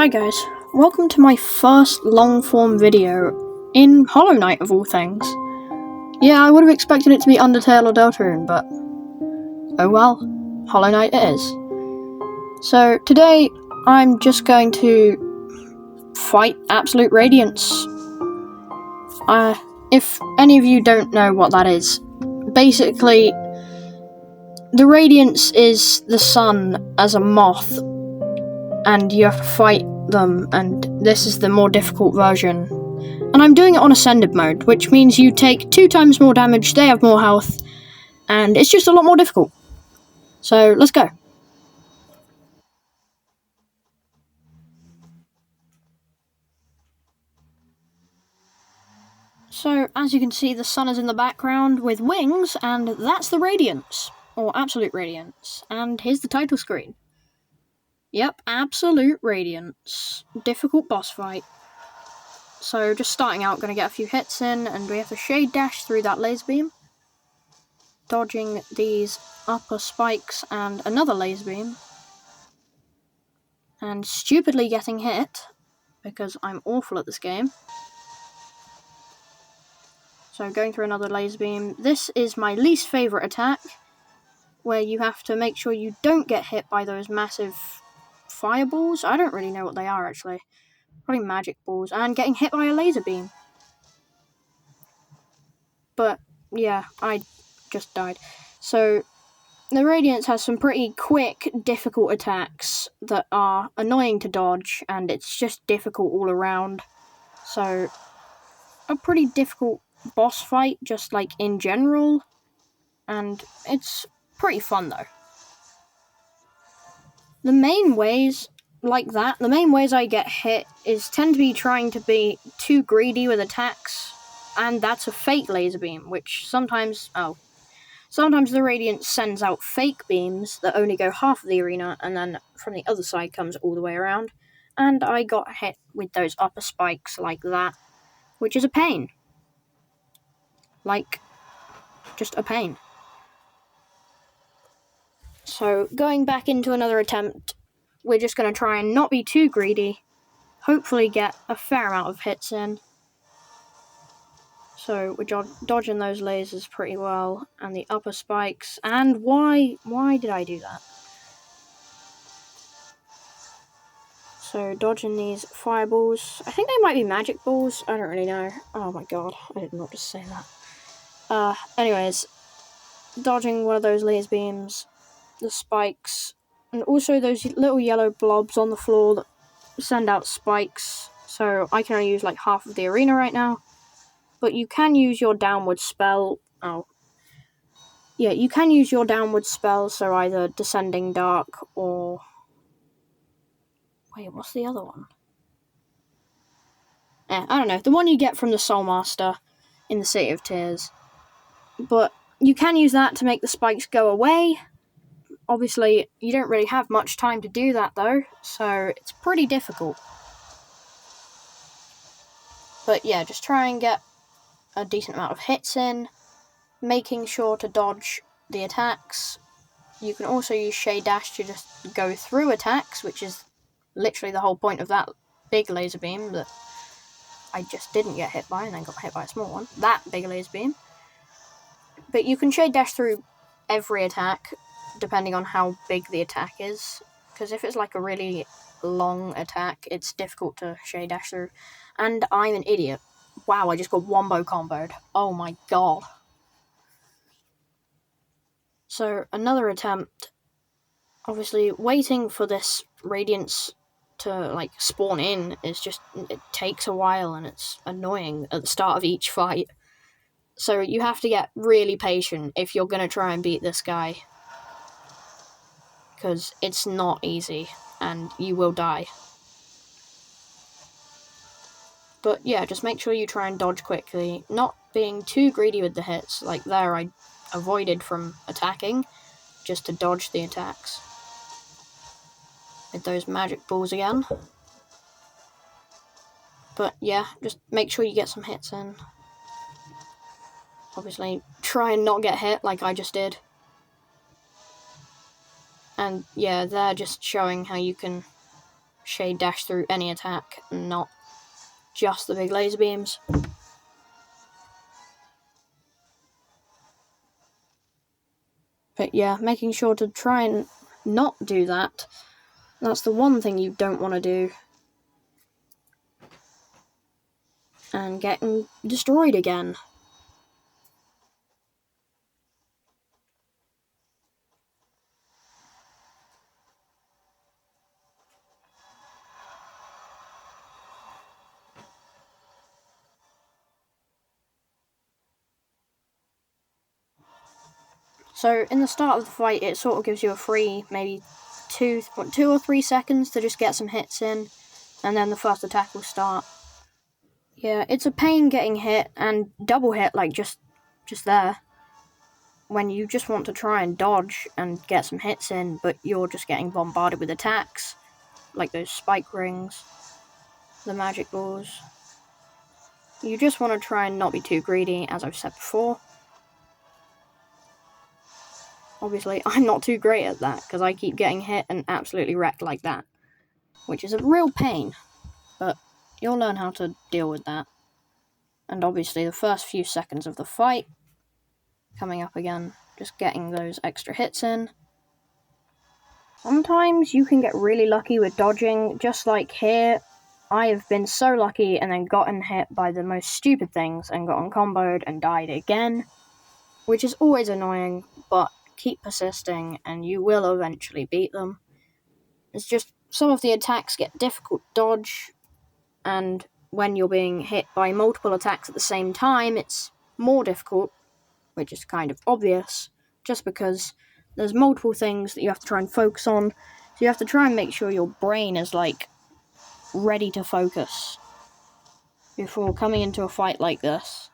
Hi guys, welcome to my first long-form video in Hollow Knight of all things. Yeah, I would have expected it to be Undertale or Deltarune, but oh well, Hollow Knight it is. So today I'm just going to fight Absolute Radiance. If any of you don't know what that is, basically the Radiance is the sun as a moth, and you have to fight them, and this is the more difficult version. And I'm doing it on Ascended mode, which means you take 2 times more damage, they have more health, and it's just a lot more difficult. So, let's go. So, as you can see, the sun is in the background with wings, and that's the Radiance, or Absolute Radiance. And here's the title screen. Yep, Absolute Radiance. Difficult boss fight. So, just starting out, gonna get a few hits in, and we have to shade dash through that laser beam, dodging these upper spikes and another laser beam, and stupidly getting hit, because I'm awful at this game. So going through another laser beam. This is my least favourite attack, where you have to make sure you don't get hit by those massive fireballs. I don't really know what they are actually. Probably magic balls. And getting hit by a laser beam. But yeah, I just died. So the Radiance has some pretty quick, difficult attacks that are annoying to dodge, and it's just difficult all around. So a pretty difficult boss fight, just like in general, and it's pretty fun though. The main ways I get hit tend to be trying to be too greedy with attacks, and that's a fake laser beam, which sometimes the Radiance sends out fake beams that only go half of the arena, and then from the other side comes all the way around, and I got hit with those upper spikes like that, which is a pain. Like, just a pain. So, going back into another attempt, we're just going to try and not be too greedy, hopefully get a fair amount of hits in. So, we're dodging those lasers pretty well, and the upper spikes, and why did I do that? So, dodging these fireballs. I think they might be magic balls, I don't really know. Oh my god, I did not just say that. Anyways, dodging one of those laser beams, the spikes, and also those little yellow blobs on the floor that send out spikes. So I can only use like half of the arena right now, but you can use your downward spell. You can use your downward spell, so either Descending Dark or... Wait, what's the other one? I don't know, the one you get from the Soul Master in the City of Tears. But you can use that to make the spikes go away. Obviously, you don't really have much time to do that though, so it's pretty difficult. But yeah, just try and get a decent amount of hits in, making sure to dodge the attacks. You can also use Shade Dash to just go through attacks, which is literally the whole point of that big laser beam that I just didn't get hit by and then got hit by a small one. That big laser beam. But you can Shade Dash through every attack, depending on how big the attack is. Because if it's like a really long attack, it's difficult to Shade Dash through. And I'm an idiot. Wow, I just got wombo comboed. Oh my god. So, another attempt. Obviously, waiting for this Radiance to, like, spawn in it takes a while and it's annoying at the start of each fight. So, you have to get really patient if you're gonna try and beat this guy. Because it's not easy, and you will die. But yeah, just make sure you try and dodge quickly, not being too greedy with the hits. Like there, I avoided from attacking, just to dodge the attacks. With those magic balls again. But yeah, just make sure you get some hits in. Obviously, try and not get hit like I just did. And yeah, they're just showing how you can shade dash through any attack, not just the big laser beams. But yeah, making sure to try and not do that. That's the one thing you don't want to do. And getting destroyed again. So in the start of the fight, it sort of gives you a free maybe 2 or 3 seconds to just get some hits in, and then the first attack will start. Yeah, it's a pain getting hit, and double hit, like just there, when you just want to try and dodge and get some hits in, but you're just getting bombarded with attacks, like those spike rings, the magic balls. You just want to try and not be too greedy, as I've said before. Obviously, I'm not too great at that, because I keep getting hit and absolutely wrecked like that, which is a real pain, but you'll learn how to deal with that. And obviously, the first few seconds of the fight, coming up again, just getting those extra hits in. Sometimes you can get really lucky with dodging, just like here. I have been so lucky and then gotten hit by the most stupid things and gotten comboed and died again, which is always annoying, but keep persisting and you will eventually beat them. It's just some of the attacks get difficult to dodge, and when you're being hit by multiple attacks at the same time, it's more difficult, which is kind of obvious, just because there's multiple things that you have to try and focus on, so you have to try and make sure your brain is, like, ready to focus before coming into a fight like this.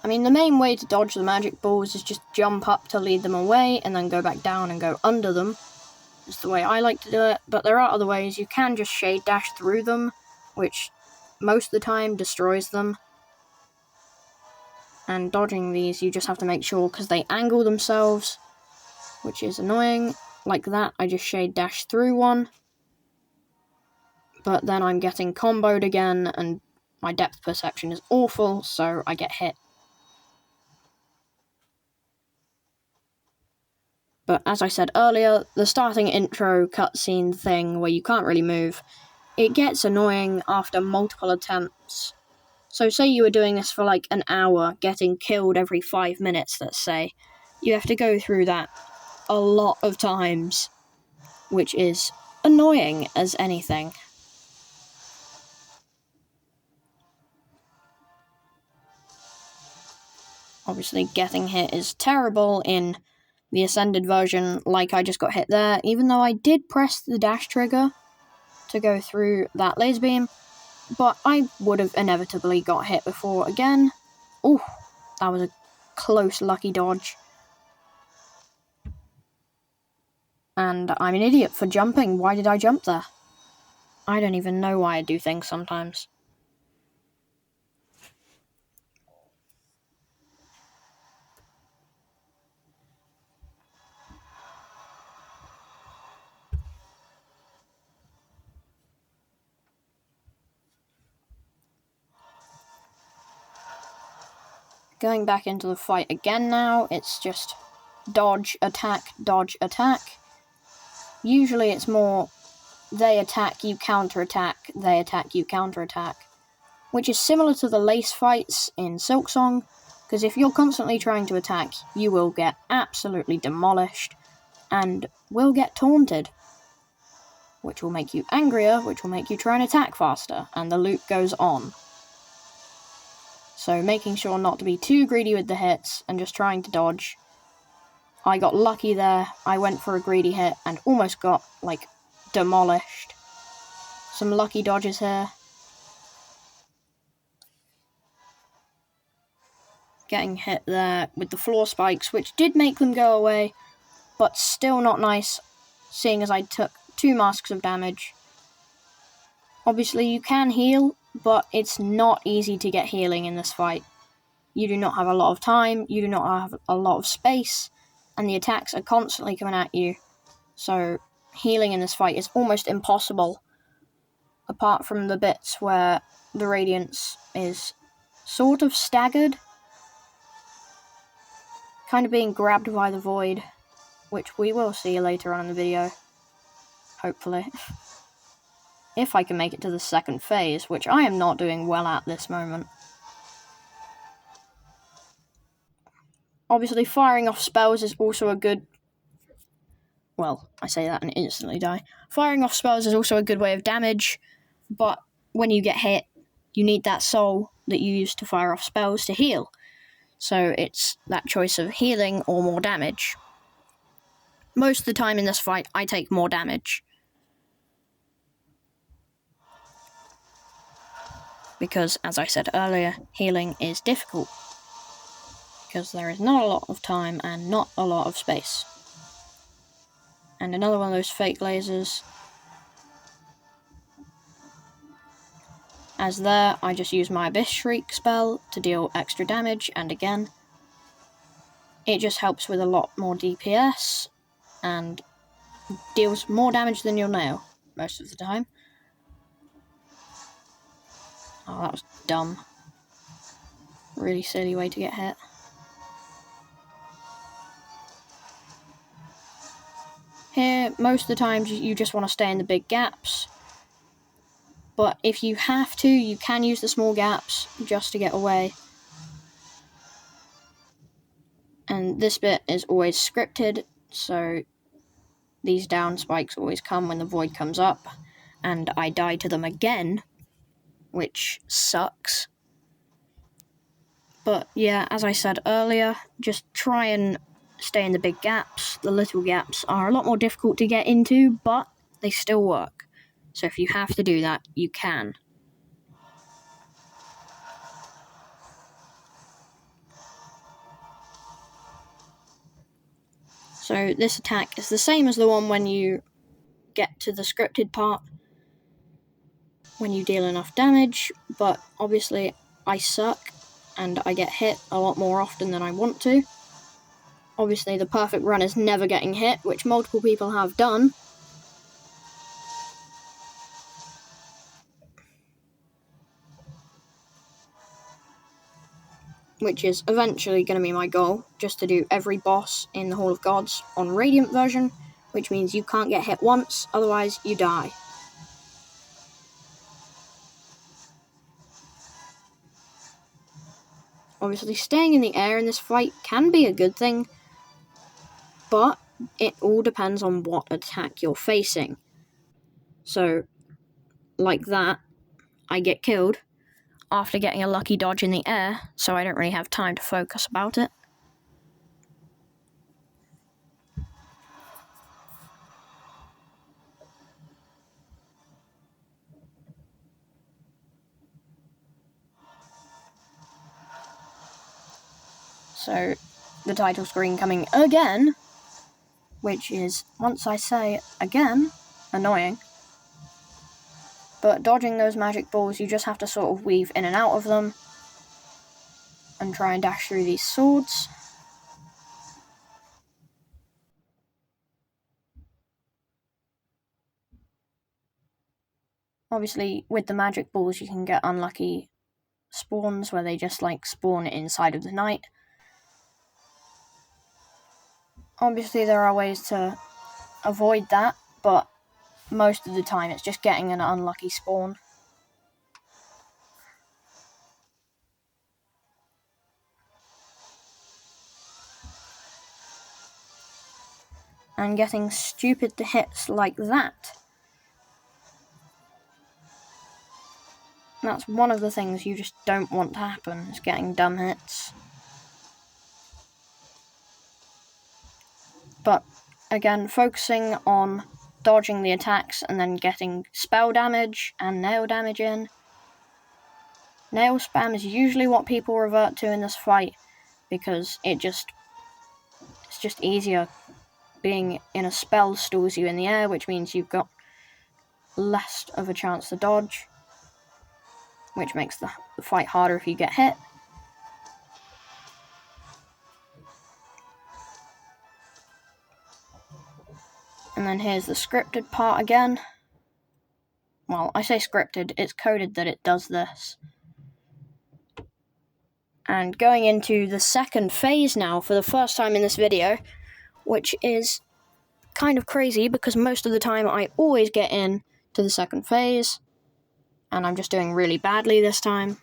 I mean, the main way to dodge the magic balls is just jump up to lead them away and then go back down and go under them. It's the way I like to do it, but there are other ways. You can just shade dash through them, which most of the time destroys them. And dodging these, you just have to make sure, because they angle themselves, which is annoying. Like that, I just shade dash through one, but then I'm getting comboed again, and my depth perception is awful, so I get hit. But as I said earlier, the starting intro cutscene thing where you can't really move, it gets annoying after multiple attempts. So say you were doing this for like an hour, getting killed every 5 minutes, let's say. You have to go through that a lot of times, which is annoying as anything. Obviously, getting hit is terrible in the Ascended version, like I just got hit there, even though I did press the dash trigger to go through that laser beam, but I would have inevitably got hit before again. Ooh, that was a close lucky dodge. And I'm an idiot for jumping. Why did I jump there? I don't even know why I do things sometimes. Going back into the fight again now, it's just dodge, attack, dodge, attack. Usually it's more they attack, you counter-attack, they attack, you counter-attack, which is similar to the lace fights in Silksong, because if you're constantly trying to attack, you will get absolutely demolished, and will get taunted, which will make you angrier, which will make you try and attack faster, and the loop goes on. So making sure not to be too greedy with the hits, and just trying to dodge. I got lucky there, I went for a greedy hit, and almost got, like, demolished. Some lucky dodges here. Getting hit there with the floor spikes, which did make them go away, but still not nice, seeing as I took 2 masks of damage. Obviously you can heal, but it's not easy to get healing in this fight. you do not have a lot of time, you do not have a lot of space, and the attacks are constantly coming at you. So healing in this fight is almost impossible, apart from the bits where the Radiance is sort of staggered, kind of being grabbed by the Void, which we will see later on in the video, hopefully. If I can make it to the second phase, which I am not doing well at this moment. Obviously, firing off spells is also a good... Well, I say that and instantly die. Firing off spells is also a good way of damage, but when you get hit, you need that soul that you use to fire off spells to heal. So it's that choice of healing or more damage. Most of the time in this fight, I take more damage. Because, as I said earlier, healing is difficult. Because there is not a lot of time and not a lot of space. And another one of those fake lasers. As there, I just use my Abyss Shriek spell to deal extra damage, and again, it just helps with a lot more DPS, and deals more damage than you'll know, most of the time. Oh, that was dumb. Really silly way to get hit. Here, most of the times you just want to stay in the big gaps. But if you have to, you can use the small gaps just to get away. And this bit is always scripted, so these down spikes always come when the Void comes up, and I die to them again, which sucks. But yeah, as I said earlier, just try and stay in the big gaps. The little gaps are a lot more difficult to get into, but they still work. So if you have to do that, you can. So this attack is the same as the one when you get to the scripted part, when you deal enough damage, but obviously I suck and I get hit a lot more often than I want to. Obviously the perfect run is never getting hit, which multiple people have done. Which is eventually going to be my goal, just to do every boss in the Hall of Gods on Radiant version, which means you can't get hit once, otherwise you die. Obviously staying in the air in this fight can be a good thing, but it all depends on what attack you're facing. So, like that, I get killed after getting a lucky dodge in the air, so I don't really have time to focus about it. So, the title screen coming again, which is, once I say again, annoying. But dodging those magic balls, you just have to sort of weave in and out of them and try and dash through these swords. Obviously, with the magic balls, you can get unlucky spawns where they just spawn inside of the knight. Obviously, there are ways to avoid that, but most of the time it's just getting an unlucky spawn. And getting stupid hits like that. That's one of the things you just don't want to happen, is getting dumb hits. But, again, focusing on dodging the attacks and then getting spell damage and nail damage in. Nail spam is usually what people revert to in this fight, because it's just easier. Being in a spell stalls you in the air, which means you've got less of a chance to dodge, which makes the fight harder if you get hit. And then here's the scripted part again. Well, I say scripted, it's coded that it does this. And going into the second phase now for the first time in this video, which is kind of crazy because most of the time I always get in to the second phase, and I'm just doing really badly this time.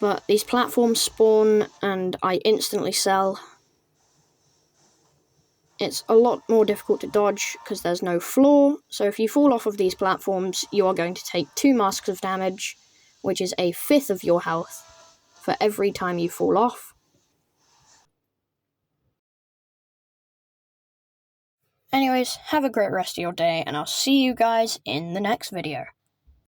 But these platforms spawn and I instantly sell. It's a lot more difficult to dodge because there's no floor, so if you fall off of these platforms, you are going to take 2 masks of damage, which is a fifth of your health for every time you fall off. Anyways, have a great rest of your day, and I'll see you guys in the next video.